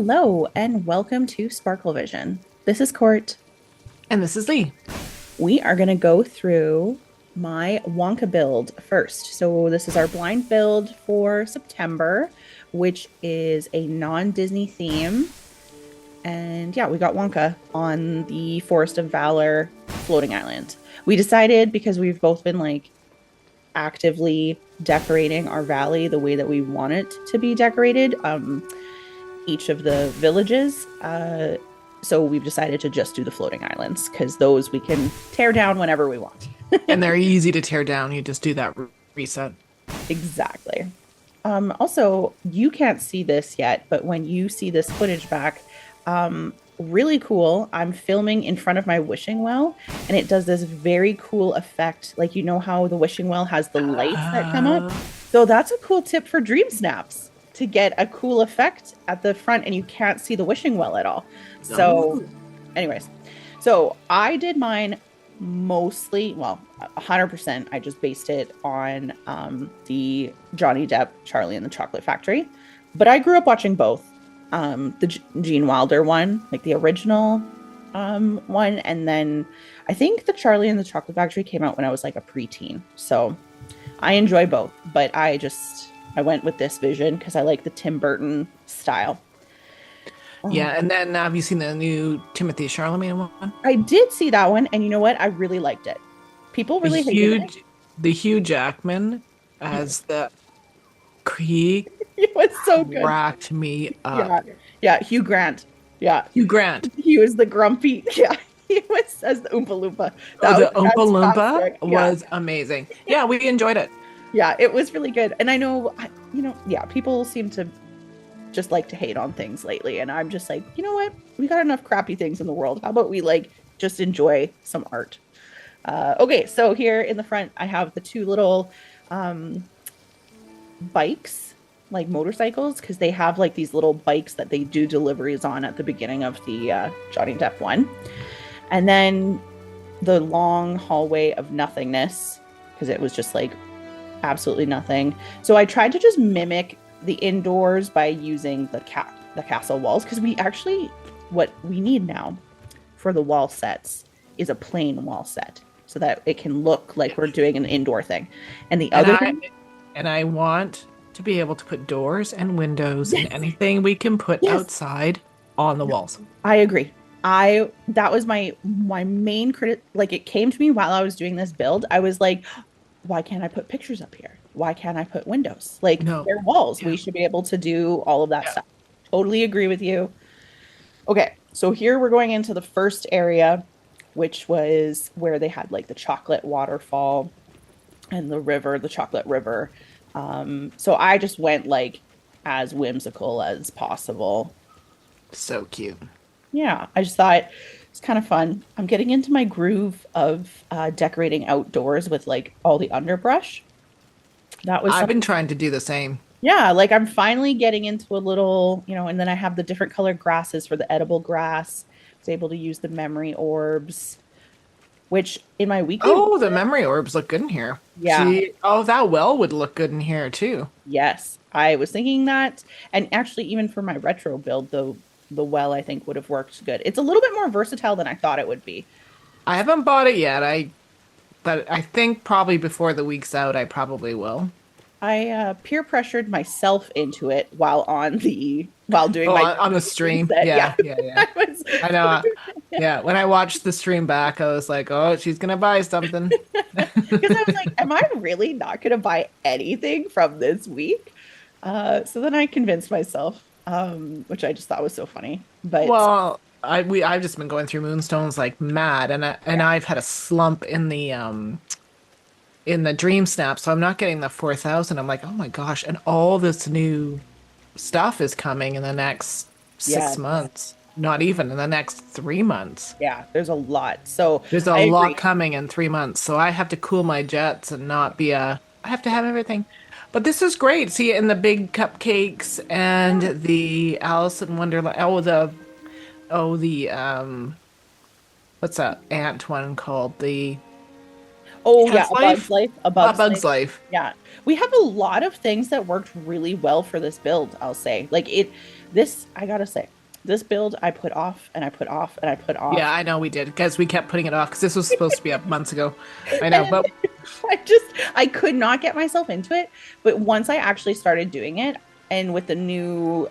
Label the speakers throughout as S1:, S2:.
S1: Hello and welcome to Sparkle Vision. This is Court.
S2: And this is Lee.
S1: We are going to go through my Wonka build first. So this is our blind build for September, which is a non-Disney theme. And yeah, we got Wonka on the Forest of Valor floating island. We decided because we've both been like actively decorating our valley the way that we want it to be decorated, each of the villages. So we've decided to just do the floating islands because those we can tear down whenever we want.
S2: And they're easy to tear down. You just do that reset.
S1: Exactly. Also, you can't see this yet, but when you see this footage back, really cool. I'm filming in front of my wishing well, and it does this very cool effect. Like, you know how the wishing well has the lights that come up? So that's a cool tip for Dreamsnaps, to get a cool effect at the front and you can't see the wishing well at all. So anyways, so I did mine mostly, well, 100%. I just based it on the Johnny Depp, Charlie and the Chocolate Factory. But I grew up watching both. The Gene Wilder one, like the original one. And then I think the Charlie and the Chocolate Factory came out when I was like a preteen. So I enjoy both, but I went with this vision because I like the Tim Burton style.
S2: Yeah, and then have you seen the new Timothy Chalamet one?
S1: I did see that one, and you know what? I really liked it. People really hated it.
S2: The Hugh Jackman as the Krieg.
S1: It was so good.
S2: Cracked me up.
S1: Yeah, Hugh Grant. Yeah,
S2: Hugh Grant.
S1: He was the grumpy. Yeah, he was as the Oompa Loompa.
S2: The Oompa Loompa was amazing. Yeah, we enjoyed it.
S1: Yeah, it was really good. And I know, people seem to just like to hate on things lately. And I'm just like, you know what? We got enough crappy things in the world. How about we just enjoy some art? Okay, so here in the front, I have the two little bikes, like motorcycles, because they have like these little bikes that they do deliveries on at the beginning of the Johnny Depp one. And then the long hallway of nothingness, because it was just like absolutely nothing. So I tried to just mimic the indoors by using the castle walls, because what we need now for the wall sets is a plain wall set so that it can look like we're doing an indoor thing. And
S2: I want to be able to put doors and windows and anything we can put outside on the walls.
S1: I agree. That was my main critic. Like, it came to me while I was doing this build. I was like, why can't I put pictures up here? Why can't I put windows? Like, they're walls. Yeah. We should be able to do all of that stuff. Totally agree with you. Okay, so here we're going into the first area, which was where they had like the chocolate waterfall and the river, the chocolate river. So I just went like as whimsical as possible.
S2: So cute.
S1: Yeah, I just thought it's kind of fun. I'm getting into my groove of decorating outdoors with like all the underbrush.
S2: I've been trying to do the same.
S1: Yeah, like I'm finally getting into a little, and then I have the different colored grasses for the edible grass. I was able to use the memory orbs, which in my weekly...
S2: Oh, the memory orbs look good in here.
S1: Yeah.
S2: That well would look good in here too.
S1: Yes, I was thinking that. And actually, even for my retro build, the well, I think, would have worked good. It's a little bit more versatile than I thought it would be.
S2: I haven't bought it yet. But I think probably before the week's out, I probably will.
S1: I peer pressured myself into it while doing
S2: on the stream. Yeah. I know. Yeah, when I watched the stream back, I was like, "Oh, she's gonna buy something."
S1: Because I was like, "Am I really not gonna buy anything from this week?" So then I convinced myself, which I just thought was so funny. But
S2: I've just been going through Moonstones like mad, and I've had a slump in the Dreamsnaps, so I'm not getting the 4,000. I'm like, oh my gosh, and all this new stuff is coming in the next 6 months. Not even in the next 3 months.
S1: Yeah, there's a lot. So
S2: there's a lot coming in 3 months. So I have to cool my jets and not be I have to have everything. But this is great. See it in the big cupcakes and the Alice in Wonderland. What's that ant one called?
S1: A
S2: Bug's Life.
S1: Yeah. We have a lot of things that worked really well for this build, I'll say. Like This, I gotta say, this build I put off and I put off and I put
S2: Yeah,
S1: off.
S2: I know we did because we kept putting it off because this was supposed to be up months ago. I know,
S1: And
S2: but
S1: I just, I could not get myself into it. But once I actually started doing it, and with the new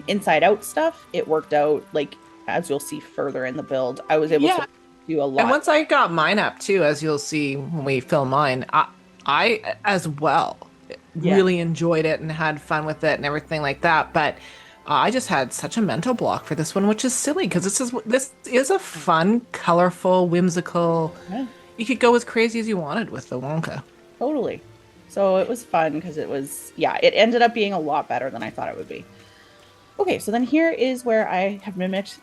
S1: inside out stuff, it worked out. Like, as you'll see further in the build, I was able to
S2: yeah.
S1: do a
S2: And
S1: lot.
S2: once I got mine up too, as you'll see when we film mine, I as well
S1: Yeah,
S2: really enjoyed it and had fun with it and everything like that. But I just had such a mental block for this one, which is silly because this is a fun, colorful, whimsical.
S1: yeah,
S2: You could go as crazy as you wanted with the Wonka.
S1: totally. So it was fun because it was, yeah, it ended up being a lot better than I thought it would be. Okay, so then here is where I have mimicked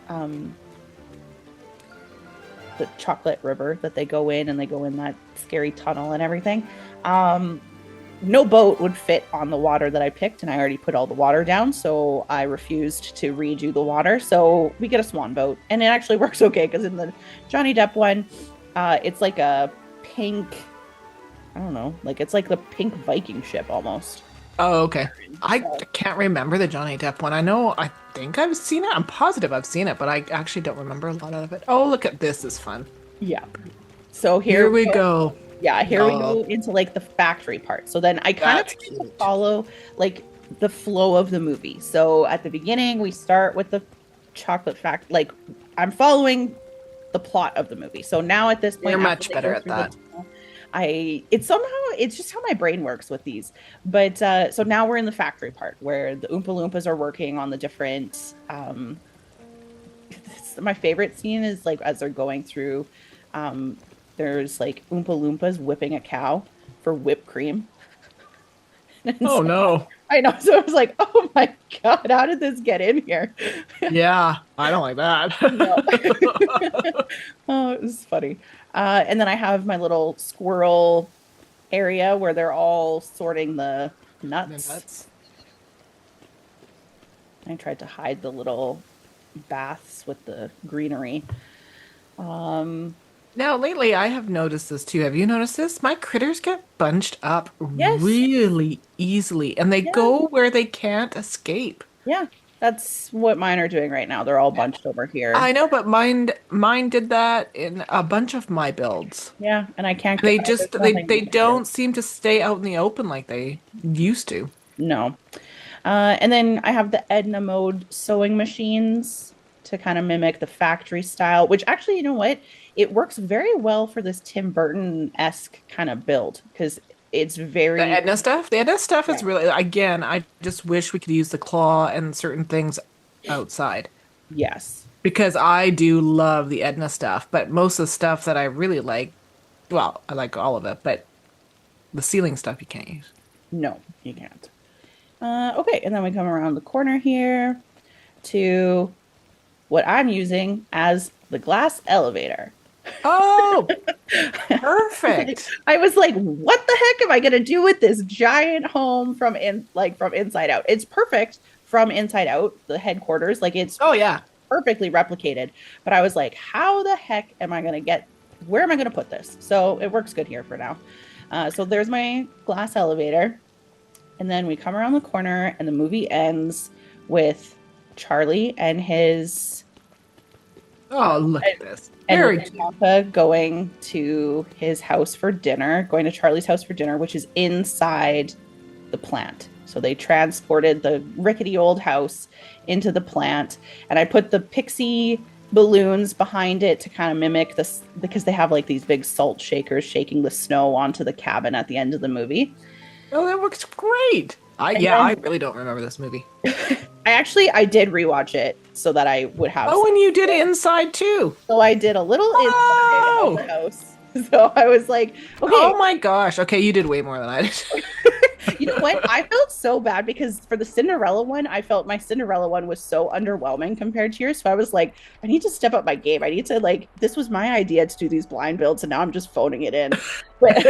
S1: um the chocolate river that they go in, and they go in that scary tunnel and everything. Um, no boat would fit on the water that I picked, and I already put all the water down, so I refused to redo the water. So we get a swan boat, and it actually works okay because in the Johnny Depp one, it's like a pink, I don't know, like it's like the pink Viking ship almost.
S2: Oh, okay. I
S1: So,
S2: can't remember the Johnny Depp one. I think I've seen it. I'm positive I've seen it, but I actually don't remember a lot of it. Oh, look at this is fun.
S1: yeah. So
S2: Here
S1: here we
S2: we
S1: go.
S2: go.
S1: Yeah, here we
S2: Oh,
S1: go into like the factory part. So then I kind of
S2: that's
S1: try to
S2: cute.
S1: follow like the flow of the movie. So at the beginning, we start with the chocolate fact. Like I'm following the plot of the movie. So now at this
S2: You're
S1: point, after
S2: much
S1: they
S2: better
S1: go
S2: at
S1: through the
S2: that.
S1: tunnel, it's somehow it's just how my brain works with these. But so now we're in the factory part where the Oompa Loompas are working on the different. My favorite scene is like as they're going through. Um, there's like Oompa Loompas whipping a cow for whipped cream. And
S2: Oh
S1: so
S2: no.
S1: I know. So I was like, oh my God, how did this get in here?
S2: Yeah, I don't like
S1: No.
S2: that.
S1: Oh, it was funny. And then I have my little squirrel area where they're all sorting the
S2: The
S1: nuts.
S2: nuts.
S1: I tried to hide the little baths with the greenery. Um,
S2: Now, lately, I have noticed this too. Have you noticed this? My critters get bunched up
S1: yes.
S2: really easily, and they
S1: Yeah.
S2: go where they can't escape.
S1: Yeah. That's what mine are doing right now. They're all bunched over here.
S2: I know, but mine did that in a bunch of my builds.
S1: Yeah. And I can't get,
S2: They
S1: there's
S2: just
S1: nothing
S2: they
S1: I can do.
S2: don't seem to stay out in the open like they used to.
S1: No. And then I have the Edna mode sewing machines to kind of mimic the factory style, which actually, you know what? It works very well for this Tim Burton-esque kind of build because it's
S2: The
S1: very,
S2: Edna stuff, the Edna stuff is
S1: yeah,
S2: really, again, I just wish we could use the claw and certain things outside
S1: yes.
S2: because I do love the Edna stuff, but most of the stuff that I really like, well, I like all of it, but the ceiling stuff you can't use.
S1: No, you can't. Okay, and then we come around the corner here to what I'm using as the glass elevator.
S2: Oh,
S1: Like,
S2: perfect.
S1: I was like, what the heck am I gonna do with this giant home from from inside out? It's perfect from inside out, the headquarters, like it's
S2: Oh yeah.
S1: perfectly replicated. But I was like, how the heck am I gonna get where am I gonna put this? So it works good here for now. So there's my glass elevator. And then we come around the corner and the movie ends with Charlie and his
S2: Oh, look at this.
S1: and
S2: Very
S1: Willy
S2: cute.
S1: Wonka going to his house for dinner, going to Charlie's house for dinner, which is inside the plant. So they transported the rickety old house into the plant, and I put the pixie balloons behind it to kind of mimic this because they have like these big salt shakers shaking the snow onto the cabin at the end of the movie.
S2: Oh, that works great.
S1: And
S2: I
S1: then
S2: really don't remember this movie.
S1: I did rewatch it so that I would have
S2: Oh,
S1: some.
S2: and you did inside too.
S1: So I did a little inside of
S2: Oh,
S1: the house. So I was like, okay,
S2: oh my gosh. Okay, you did way more than I did.
S1: you know what? I felt so bad because for the Cinderella one, I felt my Cinderella one was so underwhelming compared to yours. So I was like, I need to step up my game. I need to like, this was my idea to do these blind builds, and now I'm just phoning it in. But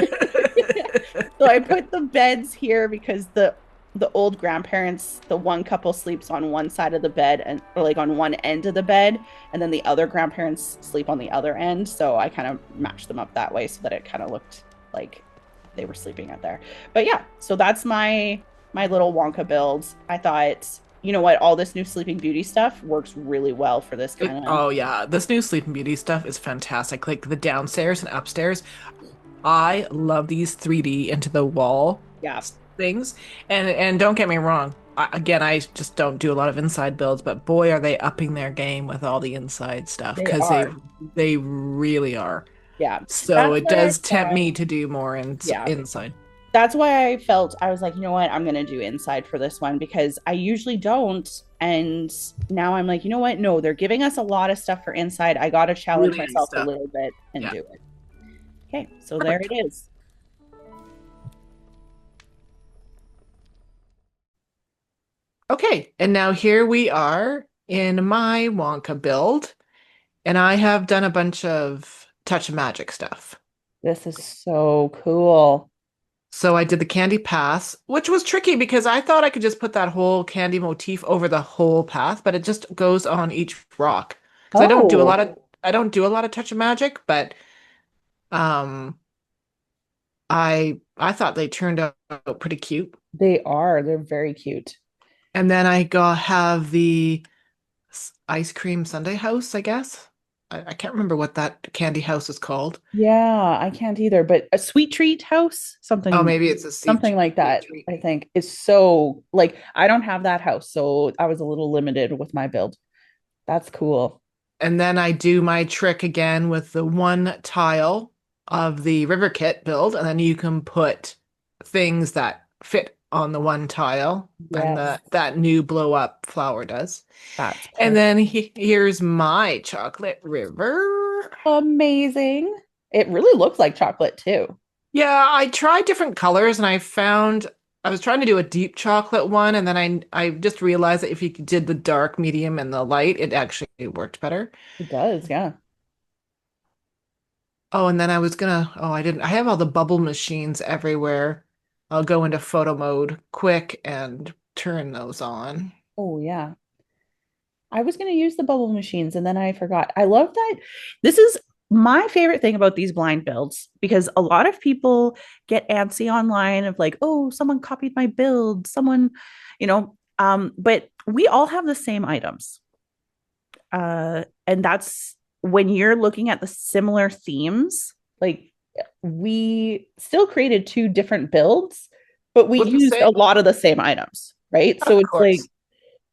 S1: so I put the beds here because the old grandparents, the one couple sleeps on one side of the bed and or like on one end of the bed, and then the other grandparents sleep on the other end. So I kind of matched them up that way so that it kind of looked like they were sleeping out there. But yeah, so that's my my little Wonka build. I thought, you know what, all this new Sleeping Beauty stuff works really well for this kind of.
S2: Oh yeah, this new Sleeping Beauty stuff is fantastic. Like the downstairs and upstairs. I love these 3D into the wall
S1: Yeah,
S2: things. And don't get me wrong. Again, I just don't do a lot of inside builds, but boy, are they upping their game with all the inside stuff
S1: they
S2: because
S1: are.
S2: they really are.
S1: Yeah,
S2: So
S1: that's
S2: it
S1: why I
S2: does tempt
S1: thought.
S2: me to do more
S1: Yeah,
S2: inside.
S1: that's why I felt I was like, you know what, I'm gonna do inside for this one because I usually don't. And now I'm like, you know what? No, they're giving us a lot of stuff for inside. I gotta challenge
S2: Really nice
S1: myself a
S2: stuff.
S1: little bit and
S2: Yeah,
S1: do it. Okay, so there
S2: perfect.
S1: it is.
S2: Okay, and now here we are in my Wonka build, and I have done a bunch of touch of magic stuff.
S1: This is so cool.
S2: So I did the candy pass, which was tricky because I thought I could just put that whole candy motif over the whole path, but it just goes on each rock. Because
S1: Oh,
S2: I don't do a lot of touch of magic, but um I thought they turned out pretty cute.
S1: they are. They're very cute.
S2: And then I got have the ice cream sundae house, I guess. I can't remember what that candy house is called.
S1: Yeah, I can't either, but a sweet treat house,
S2: Oh,
S1: something
S2: maybe it's a
S1: something like
S2: sweet
S1: that,
S2: treat.
S1: I think is so like I don't have that house, so I was a little limited with my build. That's cool.
S2: And then I do my trick again with the one tile of the river kit build, and then you can put things that fit on the one tile, and
S1: Yes,
S2: that new blow up flower does.
S1: that's
S2: And
S1: perfect.
S2: then here's my chocolate river.
S1: Amazing. It really looks like chocolate too.
S2: Yeah, I tried different colors and I found I was trying to do a deep chocolate one, and then I just realized that if you did the dark, medium, and the light, it actually worked better.
S1: It does, yeah.
S2: Oh, and then I was gonna, oh, I didn't, I have all the bubble machines everywhere. I'll go into photo mode quick and turn those on.
S1: Oh, yeah. I was going to use the bubble machines and then I forgot. I love that. This is my favorite thing about these blind builds because a lot of people get antsy online of like, oh, someone copied my build, someone, but we all have the same items. And that's when you're looking at the similar themes, like we still created two different builds, but we
S2: With the
S1: used a
S2: same,
S1: lot of the same items, right? So
S2: of
S1: it's like,
S2: course.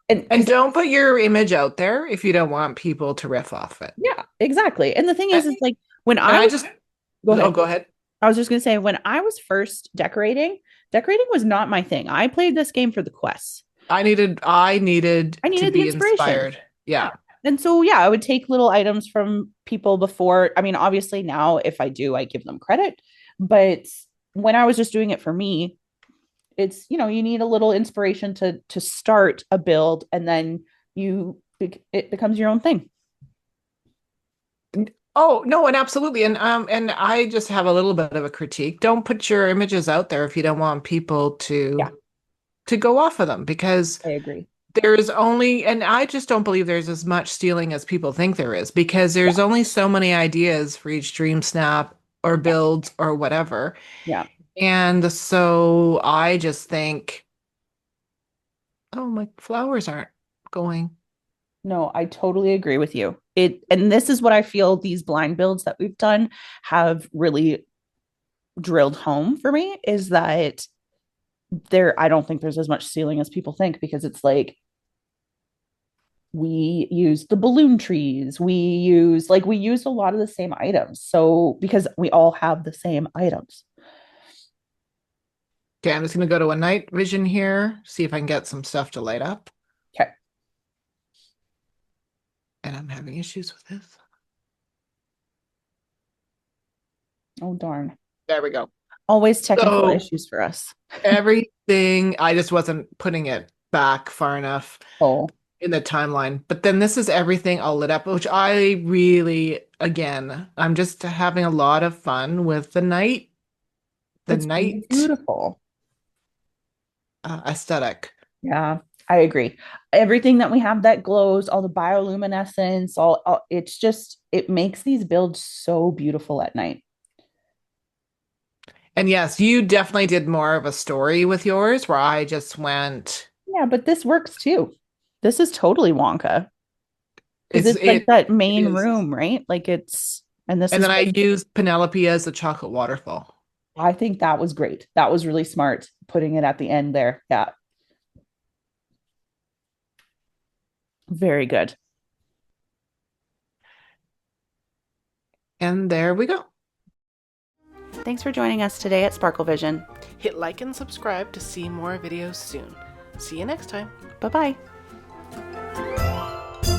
S1: and
S2: And
S1: because
S2: don't put your image out there if you don't want people to riff off it.
S1: yeah, exactly. And the thing
S2: And,
S1: is like when
S2: and
S1: I
S2: I
S1: was,
S2: just,
S1: go
S2: oh,
S1: ahead.
S2: go ahead.
S1: I was just going to say, when I was first decorating was not my thing. I played this game for the quests.
S2: I needed
S1: I
S2: to
S1: needed the
S2: be
S1: inspiration.
S2: inspired.
S1: Yeah.
S2: Yeah.
S1: And so, yeah, I would take little items from people before. I mean, obviously, now if I do, I give them credit. But when I was just doing it for me, it's, you need a little inspiration to start a build and then it becomes your own thing.
S2: Oh, no, and absolutely. And I just have a little bit of a critique. Don't put your images out there if you don't want people
S1: Yeah,
S2: to go off of them because
S1: I agree.
S2: there's only, and I just don't believe there's as much stealing as people think there is because
S1: Yeah.
S2: there's only so many ideas for each dream snap or
S1: Yeah.
S2: builds or whatever.
S1: Yeah.
S2: And so I just think, oh, my flowers aren't going.
S1: No, I totally agree with you. And this is what I feel these blind builds that we've done have really drilled home for me is that I don't think there's as much ceiling as people think because it's like we use the balloon trees. We used a lot of the same items. So because we all have the same items.
S2: Okay, I'm just gonna go to a night vision here, see if I can get some stuff to light up.
S1: Okay.
S2: And I'm having issues with this.
S1: Oh darn.
S2: There we go.
S1: Always technical
S2: So
S1: issues for us.
S2: everything, I just wasn't putting it back far enough
S1: Oh,
S2: in the timeline. But then this is everything all lit up, which I really, again, I'm just having a lot of fun with the
S1: it's
S2: night
S1: beautiful.
S2: aesthetic.
S1: Yeah, I agree. Everything that we have that glows, all the bioluminescence, it makes these builds so beautiful at night.
S2: And yes, you definitely did more of a story with yours where I just went,
S1: Yeah, but this works too. This is totally Wonka because
S2: it's
S1: it's like
S2: it
S1: that
S2: it
S1: main
S2: is.
S1: room, right? Like it's, and this
S2: And
S1: is
S2: then
S1: what
S2: I used Penelope as the chocolate waterfall.
S1: I think that was great. That was really smart putting it at the end there. Yeah, very good.
S2: And there we go.
S1: Thanks for joining us today at Sparkle Vision.
S2: Hit like and subscribe to see more videos soon. See you next time.
S1: Bye bye.